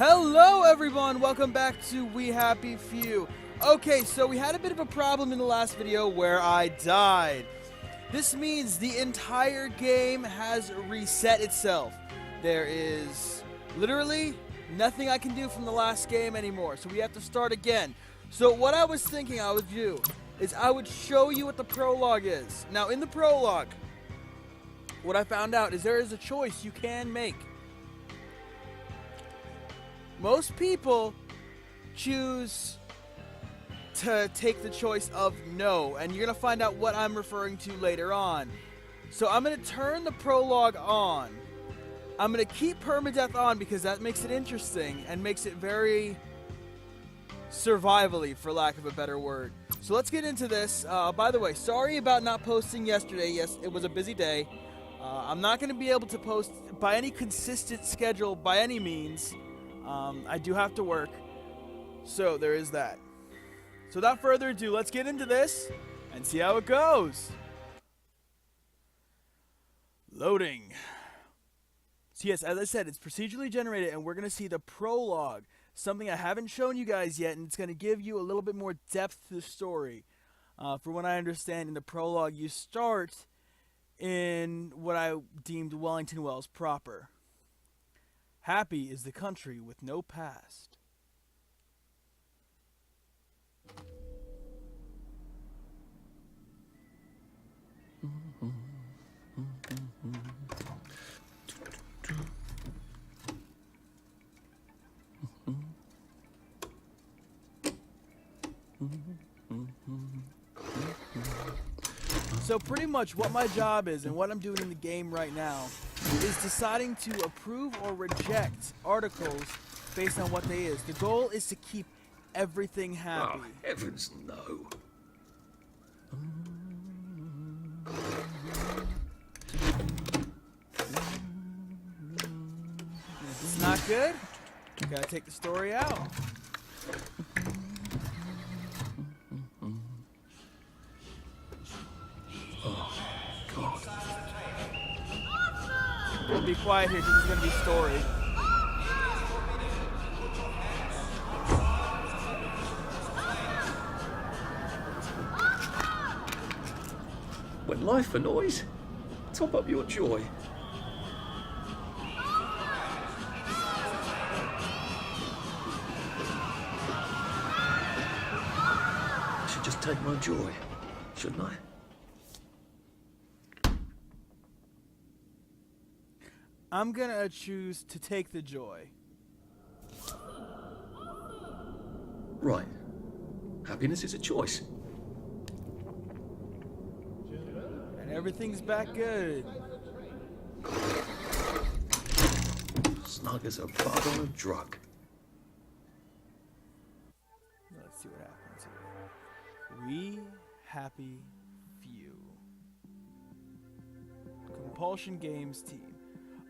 Hello everyone, welcome back to We Happy Few. Okay, so we had a bit of a problem in the last video where I died. This means the entire game has reset itself. There is literally nothing I can do from the last game anymore, so we have to start again. So what I was thinking I would do is I would show you what the prologue is. Now in the prologue, what I found out is there is a choice you can make. Most people choose to take the choice of no, and you're going to find out what I'm referring to later on. So I'm going to turn the prologue on. I'm going to keep permadeath on because that makes it interesting and makes it very survivally, for lack of a better word. So let's get into this. By the way, sorry about not posting yesterday. Yes, it was a busy day. I'm not going to be able to post by any consistent schedule by any means. I do have to work, so there is that. So without further ado, let's get into this and see how it goes. Loading. So yes, as I said, it's procedurally generated, and we're going to see the prologue, something I haven't shown you guys yet, and it's going to give you a little bit more depth to the story. For what I understand, in the prologue, you start in what I deemed Wellington Wells proper. Happy is the country with no past. So pretty much what my job is and what I'm doing in the game right now is deciding to approve or reject articles based on what they is. The goal is to keep everything happy. Oh, heavens no. It's not good. You gotta take the story out. God. We'll be quiet here because it's gonna be story. When life annoys, top up your joy. I should just take my joy, shouldn't I? I'm gonna choose to take the joy. Right. Happiness is a choice. And everything's back good. Snug as a bug on a drug. Let's see what happens here. We Happy Few. Compulsion Games team.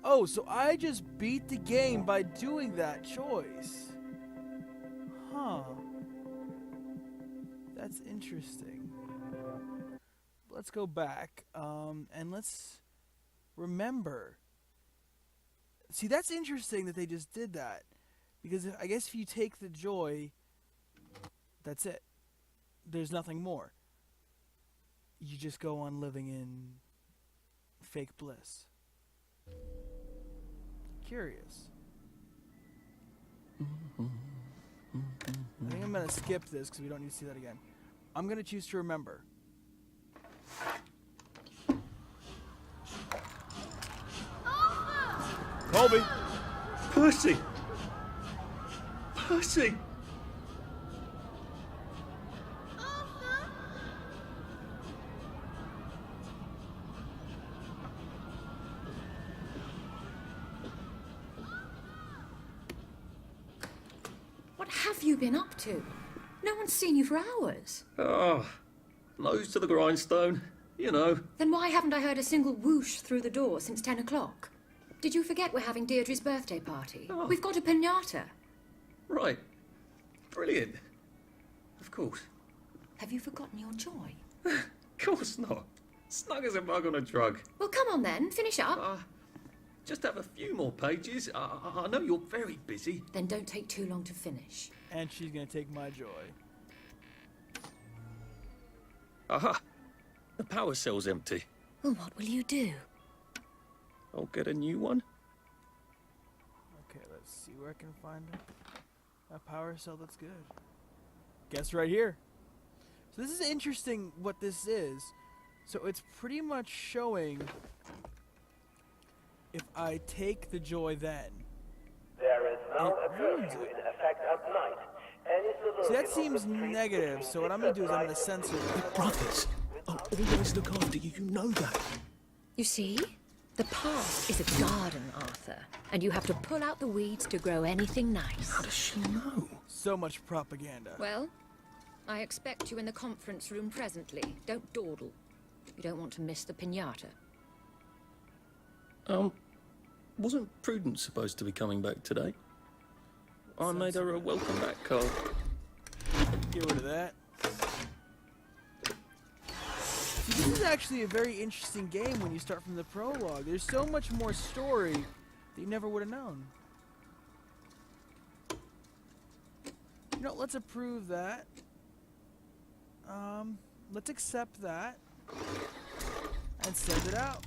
Oh, so I just beat the game by doing that choice. Huh. That's interesting. Let's go back, and let's remember. See, that's interesting that they just did that. Because I guess if you take the joy, that's it. There's nothing more. You just go on living in fake bliss. Curious. I think I'm going to skip this because we don't need to see that again. I'm going to choose to remember. Colby! Percy! Percy! What have you been up to? No one's seen you for hours. Ah, nose to the grindstone, you know. Then why haven't I heard a single whoosh through the door since 10 o'clock? Did you forget we're having Deirdre's birthday party? Oh. We've got a piñata. Right. Brilliant. Of course. Have you forgotten your joy? Of course not. Snug as a bug on a drug. Well, come on then, finish up. just have a few more pages. I know you're very busy. Then don't take too long to finish. And she's gonna take my joy. Aha! The power cell's empty. Well, what will you do? I'll get a new one. Okay, let's see where I can find a power cell that's good. Guess right here. So this is interesting what this is. So it's pretty much showing if I take the joy then. There is now a ruins curfew it. in effect at night. Any See, that civilian on seems the street negative, between so what I'm going to do is I'm going to this censor that. Brothers, I'll always look after you, you know that. You see? The past is a garden, Arthur, and you have to pull out the weeds to grow anything nice. How does she know? So much propaganda. Well, I expect you in the conference room presently. Don't dawdle. You don't want to miss the piñata. Wasn't Prudence supposed to be coming back today? I made her a welcome back card. Get rid of that. See, this is actually a very interesting game when you start from the prologue. There's so much more story that you never would have known. You know, let's approve that. Let's accept that. And send it out.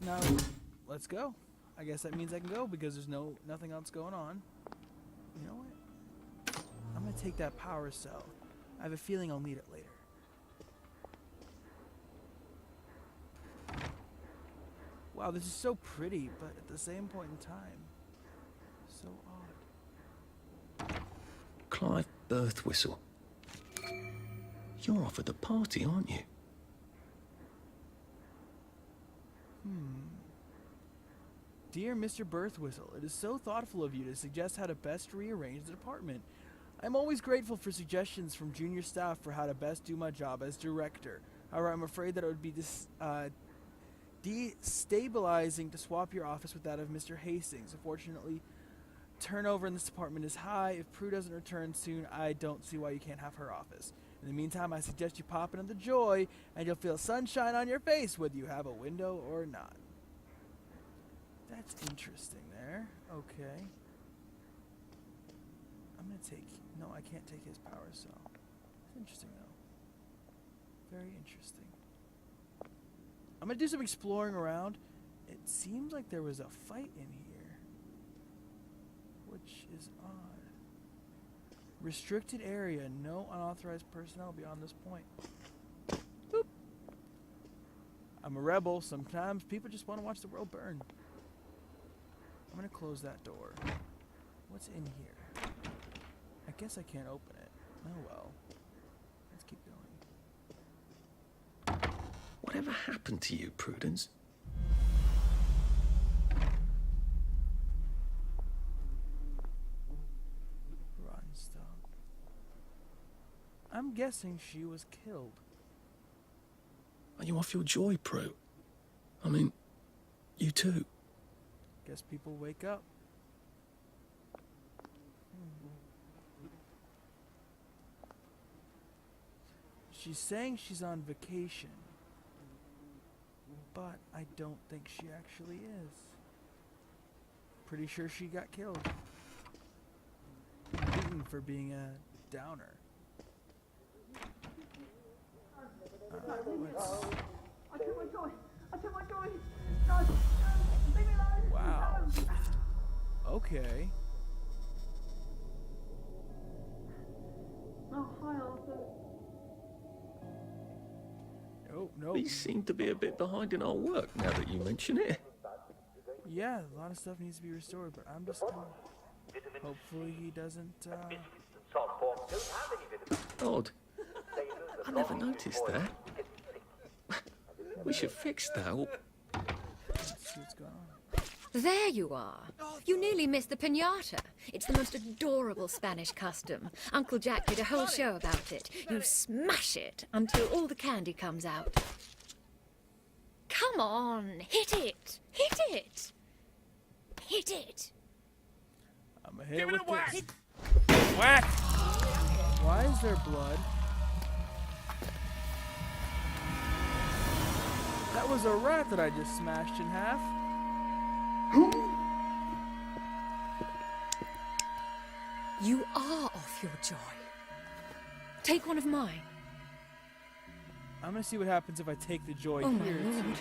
Now, let's go. I guess that means I can go because there's nothing else going on. You know what? I'm gonna take that power cell. I have a feeling I'll need it later. Wow, this is so pretty, but at the same point in time, so odd. Clive Birthwhistle. You're off at the party, aren't you? Dear Mr. Birthwhistle, it is so thoughtful of you to suggest how to best rearrange the department. I'm always grateful for suggestions from junior staff for how to best do my job as director. However, I'm afraid that it would be destabilizing to swap your office with that of Mr. Hastings. Unfortunately, turnover in this department is high. If Prue doesn't return soon, I don't see why you can't have her office. In the meantime, I suggest you pop into the Joy, and you'll feel sunshine on your face whether you have a window or not. That's interesting there. Okay. I'm gonna take... No, I can't take his power cell. It's interesting, though. Very interesting. I'm gonna do some exploring around. It seems like there was a fight in here, which is odd. Restricted area. No unauthorized personnel beyond this point. Boop. I'm a rebel. Sometimes people just want to watch the world burn. I'm gonna close that door. What's in here? I guess I can't open it. Oh well. Let's keep going. Whatever happened to you, Prudence? Rotten stuff. I'm guessing she was killed. Are you off your joy, Prue? I mean, you too. Guess people wake up. She's saying she's on vacation, but I don't think she actually is. Pretty sure she got killed. Beaten for being a downer. Wow. Okay. Nope. We seem to be a bit behind in our work now that you mention it. Yeah, a lot of stuff needs to be restored, but I'm just gonna... Hopefully he doesn't, Odd. I never noticed that. We should fix that. Let's see what's going on. There you are. You nearly missed the piñata. It's the most adorable Spanish custom. Uncle Jack did a whole show about it. You smash it until all the candy comes out. Come on, hit it! Hit it! Hit it! I'm gonna hit it with this. Whack! Why is there blood? That was a rat that I just smashed in half. You are off your joy. Take one of mine. I'm gonna see what happens if I take the joy Oh my here. lord.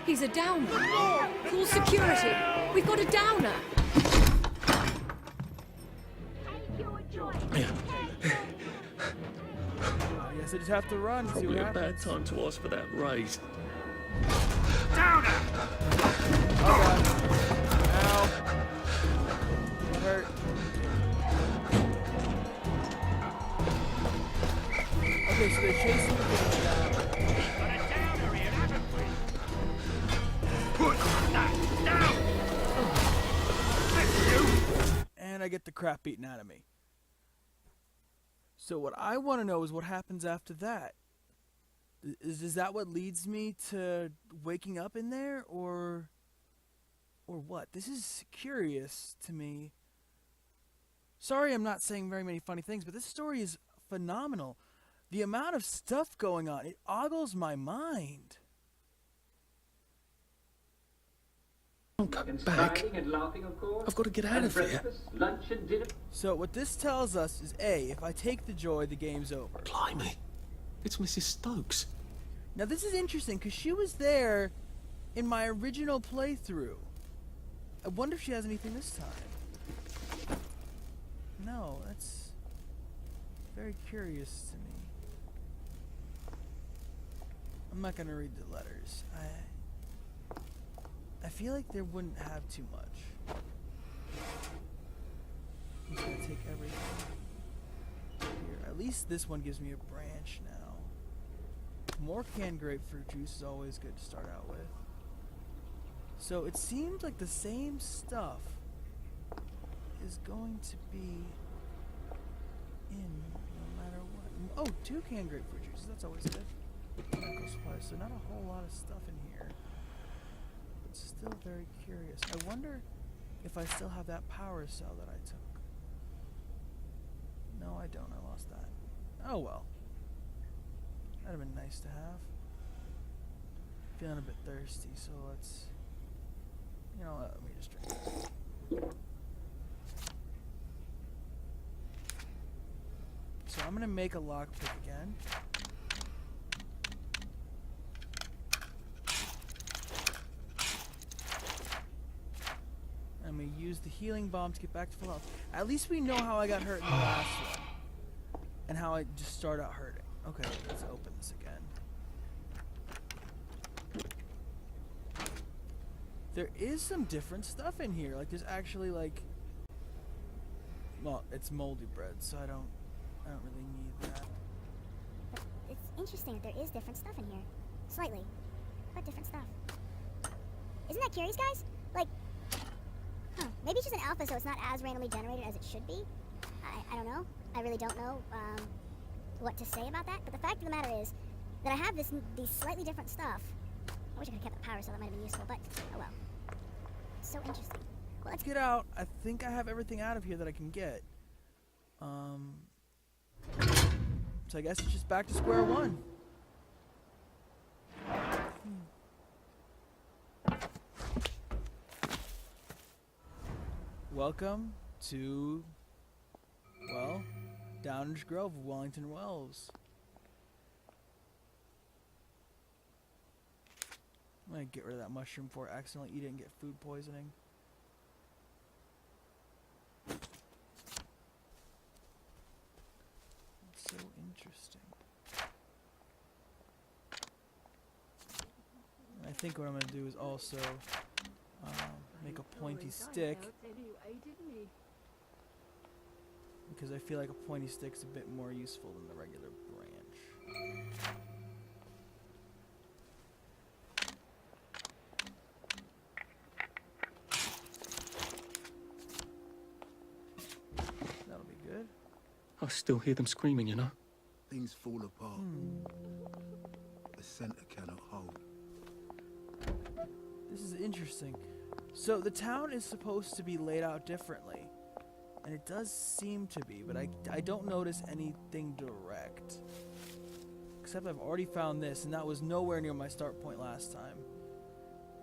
He's a downer. Call security. We've got a downer. Yeah. I guess I just have to run and see what Probably a happens. bad time to ask for that raise. Oh god. Ow. That hurt. Okay, so they're chasing the game down. And I get the crap beaten out of me. So what I want to know is what happens after that. Is that what leads me to waking up in there, or what? This is curious to me. Sorry I'm not saying very many funny things, but this story is phenomenal. The amount of stuff going on, it ogles my mind. Don't go back. I've got to get out of here. So what this tells us is A, if I take the joy, the game's over. Blimey. It's Mrs. Stokes. Now this is interesting because she was there in my original playthrough. I wonder if she has anything this time. No, that's very curious to me. I'm not gonna read the letters. I feel like there wouldn't have too much. I'm just gonna take everything here. At least this one gives me a branch now. More canned grapefruit juice is always good to start out with. So it seems like the same stuff is going to be in no matter what. Oh, 2 canned grapefruit juices. That's always good. Medical supplies. So not a whole lot of stuff in here. But still very curious. I wonder if I still have that power cell that I took. No, I don't. I lost that. Oh well. That'd have been nice to have. Feeling a bit thirsty, so let's... You know what? Let me just drink this. So I'm gonna make a lockpick again. I'm gonna use the healing bomb to get back to full health. At least we know how I got hurt in the last one. And how I just start out hurting. Okay, let's open this again. There is some different stuff in here. Like there's actually like... Well, it's moldy bread, so I don't really need that. But it's interesting that there is different stuff in here. Slightly. But different stuff. Isn't that curious, guys? Like, maybe it's just an alpha, so it's not as randomly generated as it should be. I don't know. I really don't know what to say about that. But the fact of the matter is that I have these slightly different stuff. I wish I could have kept the power, so that might have been useful, but oh well. It's so interesting. Well, Let's get out. I think I have everything out of here that I can get. So I guess it's just back to square one. Welcome to, well, Downers Grove of Wellington Wells. I'm gonna get rid of that mushroom before I accidentally eat it and get food poisoning. It's so interesting. And I think what I'm gonna do is also make a pointy stick, because I feel like a pointy stick's a bit more useful than the regular branch. That'll be good. I still hear them screaming, you know? Things fall apart. The center cannot hold. This is interesting. So the town is supposed to be laid out differently. And it does seem to be, but I don't notice anything direct. except I've already found this, and that was nowhere near my start point last time.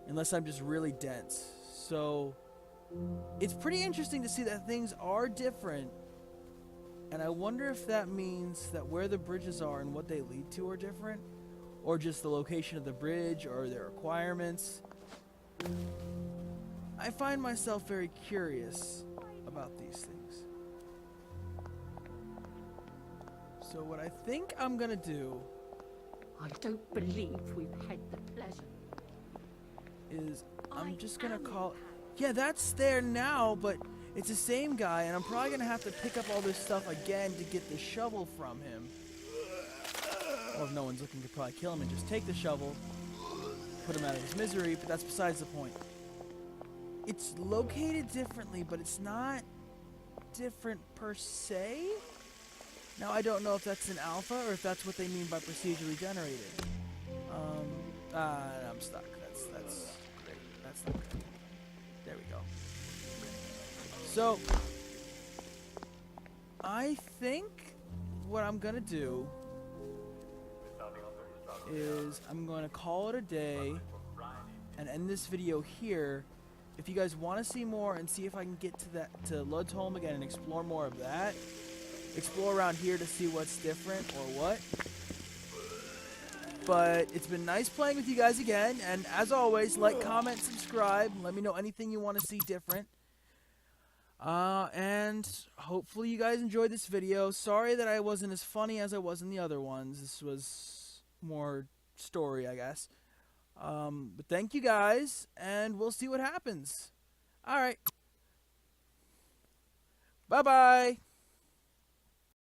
Unless I'm just really dense. So, it's pretty interesting to see that things are different. And I wonder if that means that where the bridges are and what they lead to are different. Or just the location of the bridge or their requirements. I find myself very curious about these things. So what I think I'm gonna do I don't believe we've had the pleasure. is I'm just gonna call... Yeah, that's there now, but it's the same guy, and I'm probably gonna have to pick up all this stuff again to get the shovel from him. Or if no one's looking, to probably kill him and just take the shovel, put him out of his misery, but that's besides the point. It's located differently, but it's not different per se. Now, I don't know if that's an alpha or if that's what they mean by procedurally generated. I'm stuck. That's great. That's not good. There we go. So, I think what I'm gonna do is I'm gonna call it a day and end this video here. If you guys want to see more and see if I can get to Ludholm again and explore more of that, explore around here to see what's different or what. But it's been nice playing with you guys again, and as always, like, comment, subscribe, let me know anything you want to see different. And hopefully you guys enjoyed this video. Sorry that I wasn't as funny as I was in the other ones. This was more story, I guess. But thank you guys, and we'll see what happens. Alright. Bye-bye.